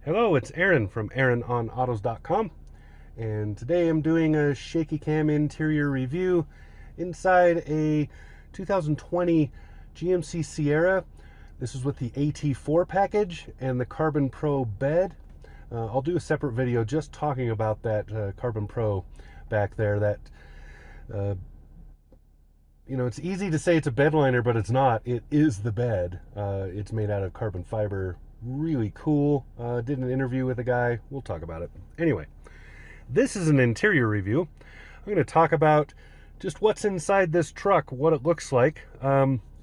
Hello, it's Aaron from AaronOnAutos.com, and today I'm doing a shaky cam interior review inside a 2020 GMC Sierra. This is with the AT4 package and the CarbonPro bed. I'll do a separate video just talking about that CarbonPro back there. That it's easy to say it's a bed liner, but it's not. It is the bed. It's made out of carbon fiber. Really cool. Did an interview with a guy. We'll talk about it. Anyway, this is an interior review. I'm going to talk about just what's inside this truck, what it looks like.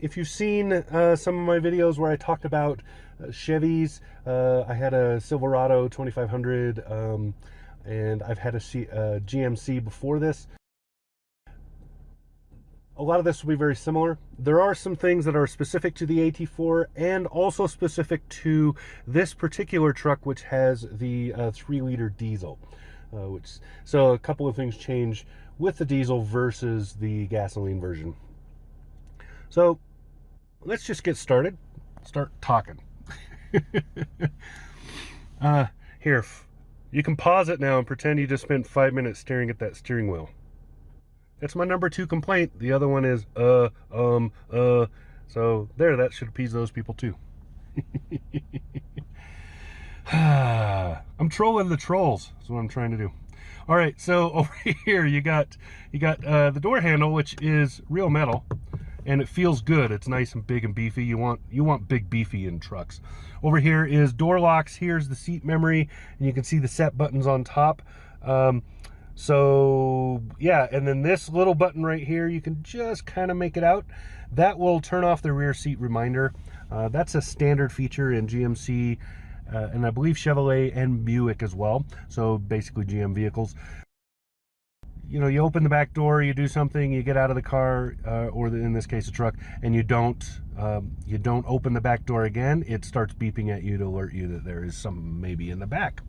If you've seen some of my videos where I talked about Chevys, I had a Silverado 2500, and I've had a GMC before this. A lot of this will be very similar. There are some things that are specific to the AT4 and also specific to this particular truck, which has the 3-liter diesel. So a couple of things change with the diesel versus the gasoline version. So let's just get started. Start talking. Here, you can pause it now and pretend you just spent 5 minutes staring at that steering wheel. That's my number 2 complaint. The other one is, So there, that should appease those people too. I'm trolling the trolls, is what I'm trying to do. All right, so over here you got the door handle, which is real metal, and it feels good. It's nice and big and beefy. You want big beefy in trucks. Over here is door locks. Here's the seat memory, and you can see the set buttons on top. So yeah, and then this little button right here, you can just kind of make it out. That will turn off the rear seat reminder. That's a standard feature in GMC, and I believe Chevrolet and Buick as well. So basically GM vehicles. You open the back door, you do something, you get out of the car, or in this case a truck, and you don't open the back door again. It starts beeping at you to alert you that there is something maybe in the back.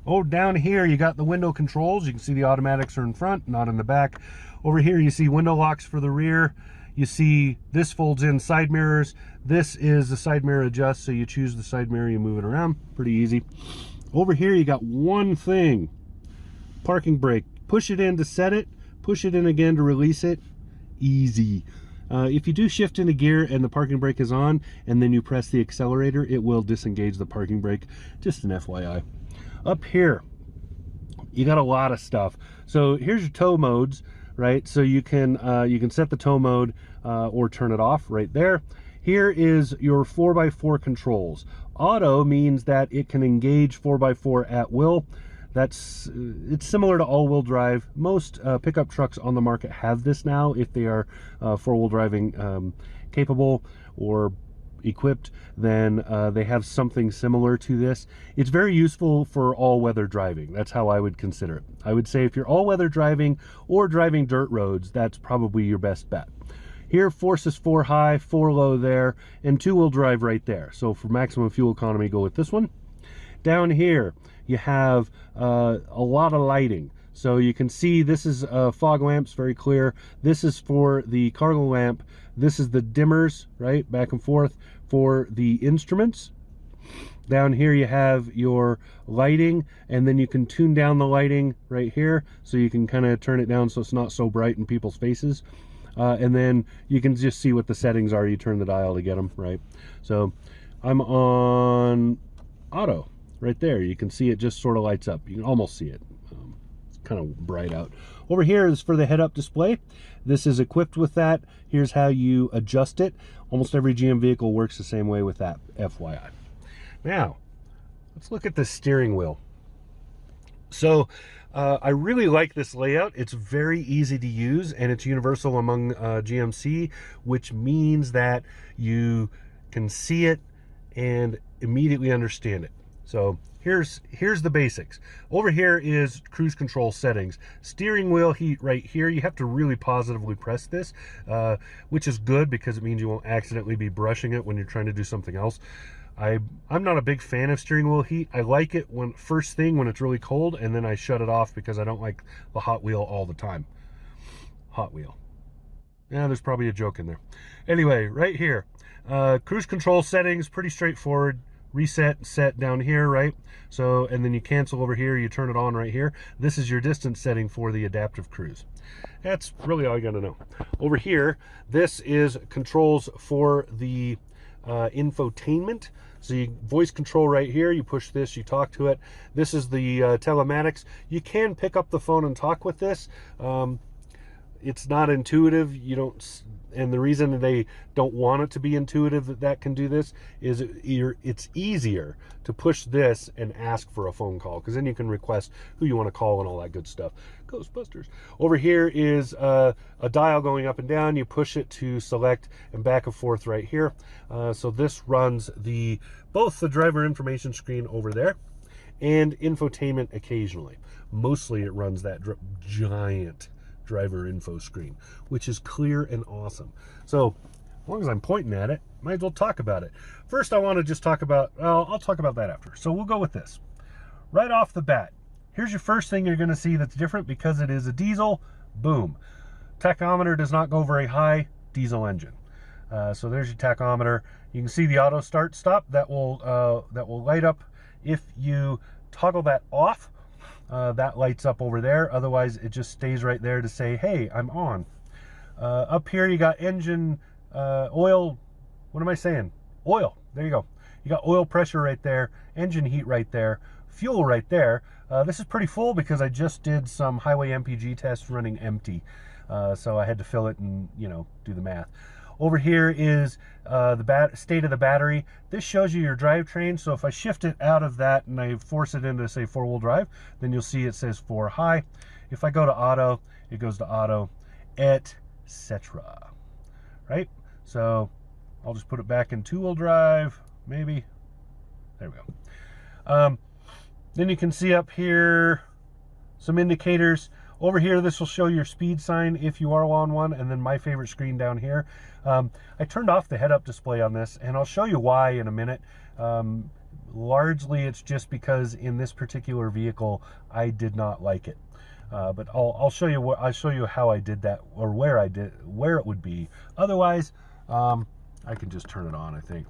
Oh, down here you got the window controls. You can see the automatics are in front, not in the back. Over here you see window locks for the rear. You see this folds in side mirrors. This is the side mirror adjust, so you choose the side mirror, you move it around. Pretty easy. Over here you got one thing. Parking brake. Push it in to set it. Push it in again to release it. Easy. If you do shift into gear and the parking brake is on, and then you press the accelerator, it will disengage the parking brake. Just an FYI. Up here, you got a lot of stuff. So here's your tow modes, right? So you can set the tow mode or turn it off right there. Here is your 4x4 controls. Auto means that it can engage 4x4 at will. It's similar to all-wheel drive. Most pickup trucks on the market have this now if they are 4-wheel driving capable or equipped. Then they have something similar to this. It's very useful for all-weather driving. That's how I would consider it. I would say if you're all-weather driving or driving dirt roads, that's probably your best bet. Here, forces 4 high, 4 low there, and 2-wheel drive right there. So for maximum fuel economy, go with this one. Down here you have a lot of lighting. So you can see this is fog lamps, very clear. This is for the cargo lamp. This is the dimmers, right, back and forth for the instruments. Down here you have your lighting, and then you can tune down the lighting right here, so you can kind of turn it down so it's not so bright in people's faces. And then you can just see what the settings are. You turn the dial to get them, right? So I'm on auto right there. You can see it just sort of lights up. You can almost see it. It's kind of bright out. Over here is for the head-up display. This is equipped with that. Here's how you adjust it. Almost every GM vehicle works the same way with that, FYI. Now, let's look at the steering wheel. So I really like this layout. It's very easy to use, and it's universal among GMC, which means that you can see it and immediately understand it. So here's the basics. Over here is cruise control settings. Steering wheel heat right here. You have to really positively press this, which is good because it means you won't accidentally be brushing it when you're trying to do something else. I'm not a big fan of steering wheel heat. I like it first thing when it's really cold, and then I shut it off because I don't like the hot wheel all the time. Hot wheel. Yeah, there's probably a joke in there. Anyway, right here, cruise control settings, pretty straightforward. reset set down here, right? So, and then you cancel over here, you turn it on right here. This is your distance setting for the adaptive cruise. That's really all you got to know. Over here, this is controls for the infotainment. So you voice control right here, you push this, you talk to it. This is the telematics. You can pick up the phone and talk with this. It's not intuitive. You don't, and the reason they don't want it to be intuitive that can do this is it's easier to push this and ask for a phone call, because then you can request who you want to call and all that good stuff. Ghostbusters. Over here is a dial going up and down. You push it to select and back and forth right here. So this runs both the driver information screen over there and infotainment occasionally. Mostly it runs that giant driver info screen, which is clear and awesome. So as long as I'm pointing at it, might as well talk about it. First, I want to just talk about, I'll talk about that after. So we'll go with this. Right off the bat, here's your first thing you're going to see that's different because it is a diesel. Boom. Tachometer does not go very high, diesel engine. So there's your tachometer. You can see the auto start stop. That will light up if you toggle that off. That lights up over there. Otherwise, it just stays right there to say, hey, I'm on. Up here, you got engine oil. What am I saying? Oil. There you go. You got oil pressure right there, engine heat right there, fuel right there. This is pretty full because I just did some highway MPG tests running empty. So I had to fill it and, do the math. Over here is the state of the battery. This shows you your drivetrain. So if I shift it out of that and I force it into, say, 4-wheel drive, then you'll see it says 4 high. If I go to auto, it goes to auto, etc. Right? So I'll just put it back in 2-wheel drive, maybe. There we go. Then you can see up here some indicators. Over here, this will show your speed sign if you are on one, and then my favorite screen down here. I turned off the head-up display on this, and I'll show you why in a minute. Largely, it's just because in this particular vehicle, I did not like it. But I'll show you how I did that, or where it would be. Otherwise, I can just turn it on, I think.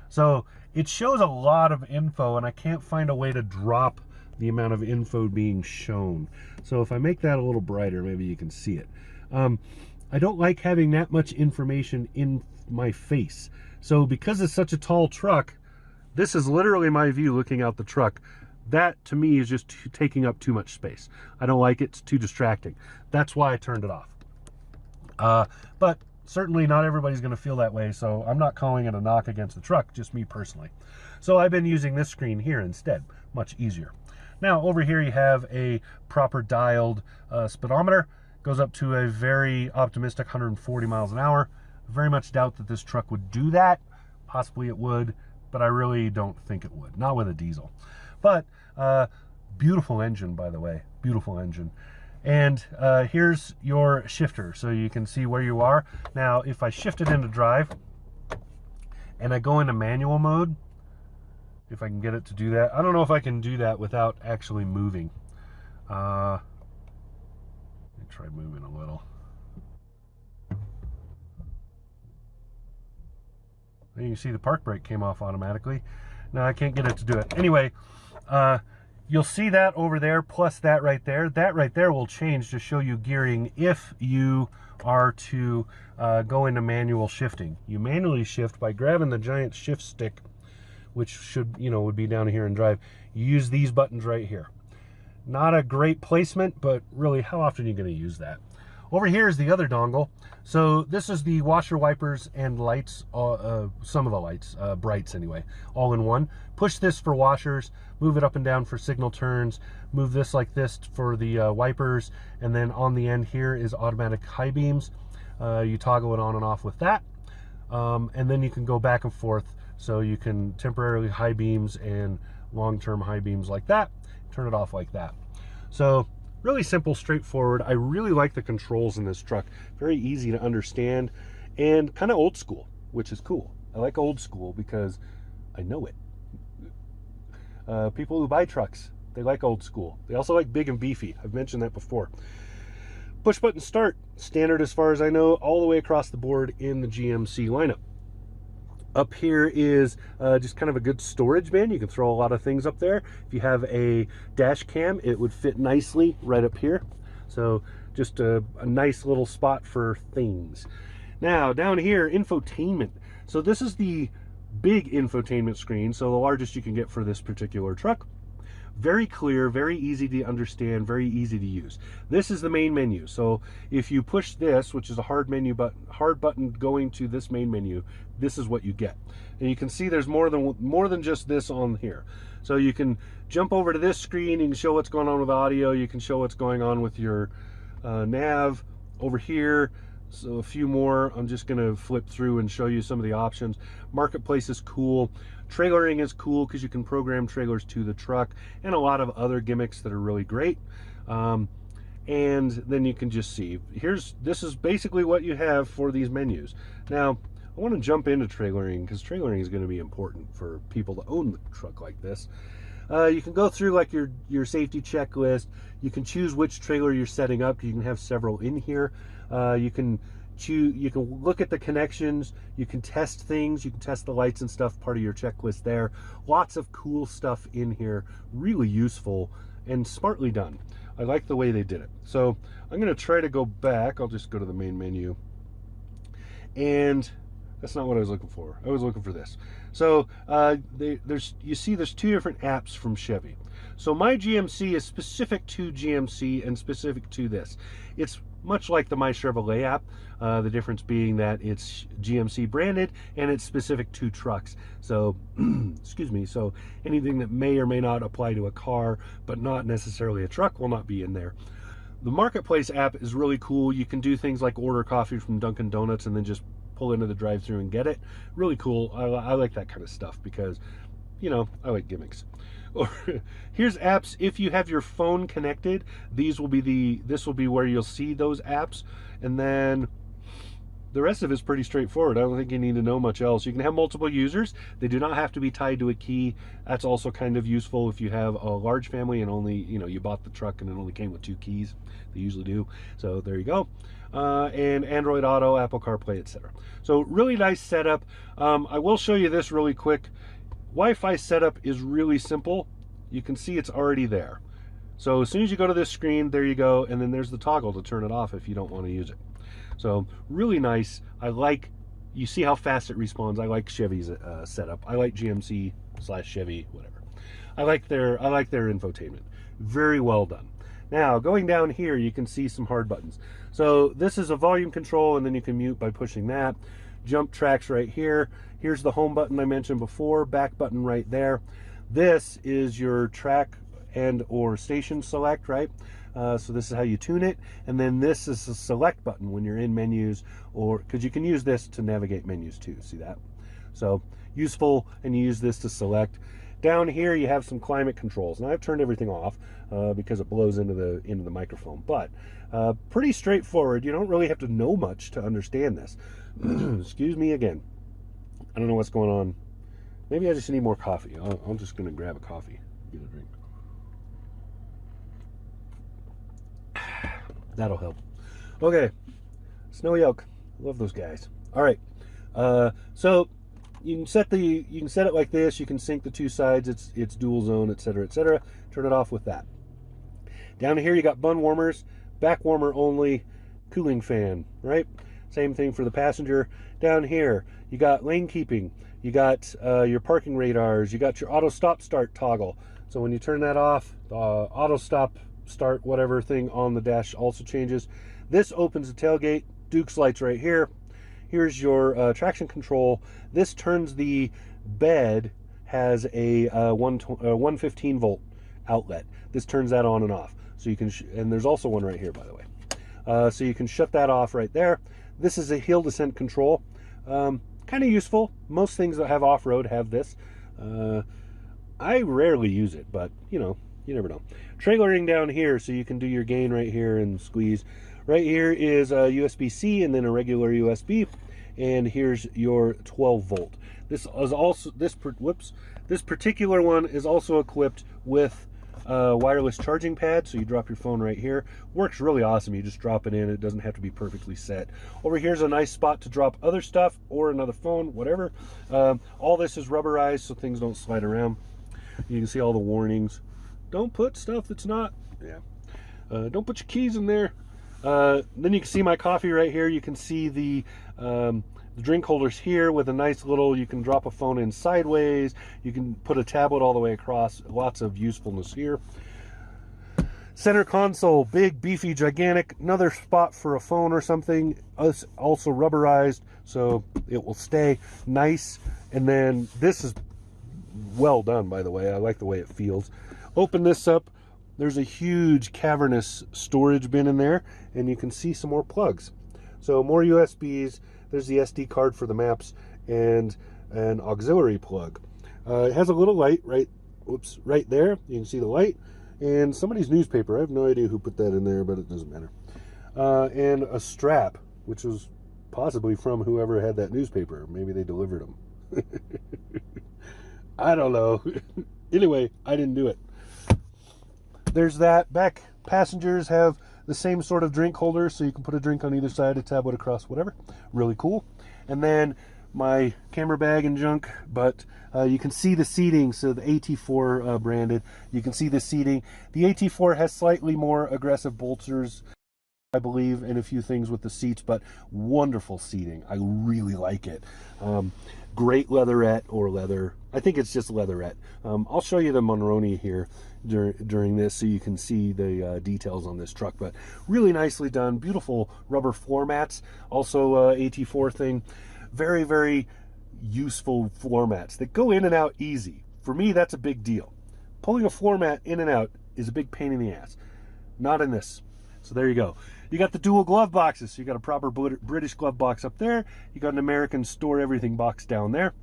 So it shows a lot of info, and I can't find a way to drop the amount of info being shown. So if I make that a little brighter, maybe you can see it. I don't like having that much information in my face. So because it's such a tall truck, this is literally my view looking out the truck. That to me is just taking up too much space. I don't like it, it's too distracting. That's why I turned it off. But certainly not everybody's gonna feel that way, so I'm not calling it a knock against the truck, just me personally. So I've been using this screen here instead, much easier. Now over here you have a proper dialed speedometer. Goes up to a very optimistic 140 miles an hour. Very much doubt that this truck would do that. Possibly it would, but I really don't think it would. Not with a diesel. But beautiful engine, by the way. Beautiful engine. And here's your shifter, so you can see where you are. Now, if I shift it into drive and I go into manual mode, if I can get it to do that. I don't know if I can do that without actually moving. Let me try moving a little. And you see the park brake came off automatically. Now I can't get it to do it. Anyway, you'll see that over there, plus that right there. That right there will change to show you gearing if you are to go into manual shifting. You manually shift by grabbing the giant shift stick, which should, would be down here in drive. You use these buttons right here. Not a great placement, but really, how often are you going to use that? Over here is the other dongle. So this is the washer, wipers, and lights, some of the lights, brights anyway, all in one. Push this for washers, move it up and down for signal turns, move this like this for the wipers, and then on the end here is automatic high beams. You toggle it on and off with that, and then you can go back and forth. So you can temporarily high beams and long-term high beams like that, turn it off like that. So really simple, straightforward. I really like the controls in this truck. Very easy to understand and kind of old school, which is cool. I like old school because I know it. People who buy trucks, they like old school. They also like big and beefy. I've mentioned that before. Push button start, standard as far as I know, all the way across the board in the GMC lineup. Up here is just kind of a good storage bin. You can throw a lot of things up there. If you have a dash cam, it would fit nicely right up here. So just a nice little spot for things. Now down here, infotainment. So this is the big infotainment screen, so the largest you can get for this particular truck. Very clear, very easy to understand, very easy to use. This is the main menu. So if you push this, which is a hard button going to this main menu, this is what you get. And you can see there's more than just this on here. So you can jump over to this screen, you can show what's going on with audio, you can show what's going on with your nav over here. So a few more. I'm just going to flip through and show you some of the options. Marketplace is cool. Trailering is cool because you can program trailers to the truck, and a lot of other gimmicks that are really great. And then you can just see, this is basically what you have for these menus. Now, I want to jump into trailering because trailering is going to be important for people to own the truck like this. You can go through like your safety checklist. You can choose which trailer you're setting up. You can have several in here. You can look at the connections. You can test things. You can test the lights and stuff, part of your checklist there. Lots of cool stuff in here. Really useful and smartly done. I like the way they did it. So I'm going to try to go back. I'll just go to the main menu. And that's not what I was looking for. I was looking for this. So you see there's two different apps from Chevy. So My GMC is specific to GMC and specific to this. It's much like the My Chevrolet app, the difference being that it's GMC branded and it's specific to trucks. So, excuse me, so anything that may or may not apply to a car, but not necessarily a truck, will not be in there. The Marketplace app is really cool. You can do things like order coffee from Dunkin' Donuts and then just pull into the drive-thru and get it. Really cool. I like that kind of stuff because, you know, I like gimmicks. Or here's apps. If you have your phone connected, this will be where you'll see those apps, and then the rest of it's pretty straightforward. I don't think you need to know much else. You can have multiple users. They do not have to be tied to a key. That's also kind of useful if you have a large family and only, you bought the truck and it only came with 2 keys. They usually do. So there you go. And Android Auto, Apple CarPlay, etc. So really nice setup. I will show you this really quick. Wi-Fi setup is really simple. You can see it's already there. So as soon as you go to this screen, there you go, and then there's the toggle to turn it off if you don't want to use it. So really nice. You see how fast it responds. I like Chevy's setup. I like GMC/Chevy, whatever. I like their infotainment. Very well done. Now going down here, you can see some hard buttons. So this is a volume control, and then you can mute by pushing that. Jump tracks right here. Here's the home button I mentioned before, back button right there. This is your track and or station select, right? So this is how you tune it. And then this is the select button when you're in menus, or because you can use this to navigate menus too, see that? So useful, and you use this to select. Down here you have some climate controls. Now I've turned everything off because it blows into the microphone, but pretty straightforward. You don't really have to know much to understand this. Excuse me again. I don't know what's going on. Maybe I just need more coffee. I'm just going to grab a coffee, get a drink. That'll help. Okay, Snowy Oak. Love those guys. All right. So you can set it like this. You can sync the 2 sides. It's dual zone, etc., etc. Turn it off with that. Down here you got bun warmers, back warmer only, cooling fan, right? Same thing for the passenger. Down here you got lane keeping. You got your parking radars. You got your auto stop start toggle. So when you turn that off, the auto stop start whatever thing on the dash also changes. This opens the tailgate. Duke's lights right here. Here's your traction control. This turns the bed, has a 115 volt outlet. This turns that on and off. So you can, and there's also one right here, by the way. So you can shut that off right there. This is a hill descent control. Kind of useful. Most things that have off-road have this. I rarely use it, but you never know. Trailering down here, so you can do your gain right here and squeeze. Right here is a USB-C and then a regular USB, and here's your 12 volt. This is also this particular one is also equipped with wireless charging pad, so you drop your phone right here. Works really awesome. You just drop it in. It doesn't have to be perfectly set. Over here's a nice spot to drop other stuff or another phone, whatever. All this is rubberized so things don't slide around. You can see all the warnings. Don't put stuff that's not, don't put your keys in there. Then you can see my coffee right here. You can see the drink holders here with a nice little, you can drop a phone in sideways. You can put a tablet all the way across. Lots of usefulness here. Center console, big, beefy, gigantic. Another spot for a phone or something. It's also rubberized, so it will stay nice. And then this is well done, by the way. I like the way it feels. Open this up. There's a huge cavernous storage bin in there, and you can see some more plugs. So more USBs. There's the SD card for the maps and an auxiliary plug. It has a little light right there. You can see the light and somebody's newspaper. I have no idea who put that in there, but it doesn't matter. And a strap, which was possibly from whoever had that newspaper. Maybe they delivered them. I don't know. Anyway, I didn't do it. There's that. Back passengers have the same sort of drink holder, so you can put a drink on either side, a tablet across, whatever. Really cool. And then my camera bag and junk, but you can see the seating. So the AT4 branded, you can see the seating. The AT4 has slightly more aggressive bolsters, I believe, and a few things with the seats, but wonderful seating. I really like it. Great leatherette or leather. I think it's just leatherette. I'll show you the Monroney here during this so you can see the details on this truck, but really nicely done. Beautiful rubber floor mats. Also AT4 thing. Very, very useful floor mats that go in and out easy. For me, that's a big deal. Pulling a floor mat in and out is a big pain in the ass. Not in this. So there you go. You got the dual glove boxes. So you got a proper British glove box up there. You got an American store everything box down there.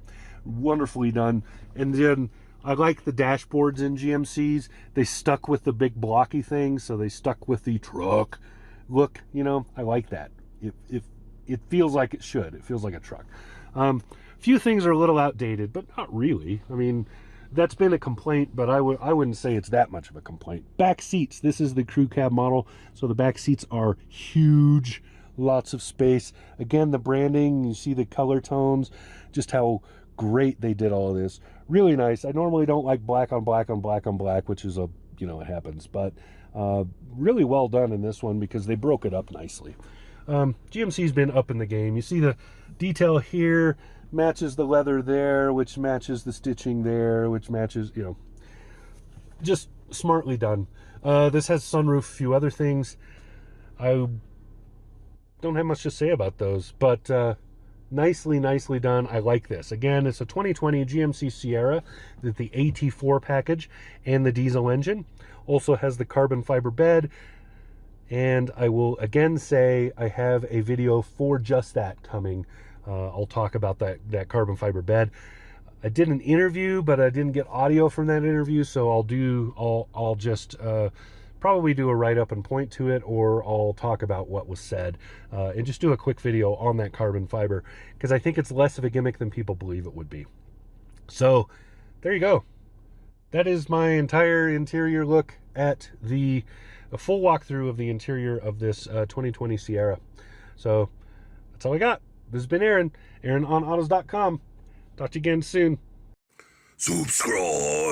Wonderfully done. And then I like the dashboards in GMCs. They stuck with the big blocky thing, so they stuck with the truck look. You know, I like that. It feels like it should. It feels like a truck. Few things are a little outdated, but not really. I mean, that's been a complaint, but I wouldn't say it's that much of a complaint. Back seats. This is the crew cab model, so the back seats are huge. Lots of space. Again, the branding, you see the color tones, just how great they did all of this. Really nice. I normally don't like black on black on black on black, which is a, you know, it happens, but really well done in this one because they broke it up nicely. GMC's been up in the game. You see the detail here matches the leather there, which matches the stitching there, which matches, you know, just smartly done. This has sunroof, a few other things. I don't have much to say about those, but nicely done. I like this. Again, it's a 2020 GMC Sierra, the AT4 package and the diesel engine. Also has the carbon fiber bed. And I will again say I have a video for just that coming. I'll talk about that carbon fiber bed. I did an interview, but I didn't get audio from that interview, so I'll just probably do a write-up and point to it, or I'll talk about what was said and just do a quick video on that carbon fiber because I think it's less of a gimmick than people believe it would be. So there you go. That is my entire interior look at a full walkthrough of the interior of this 2020 Sierra. So that's all I got. This has been Aaron on autos.com. Talk to you again soon. Subscribe.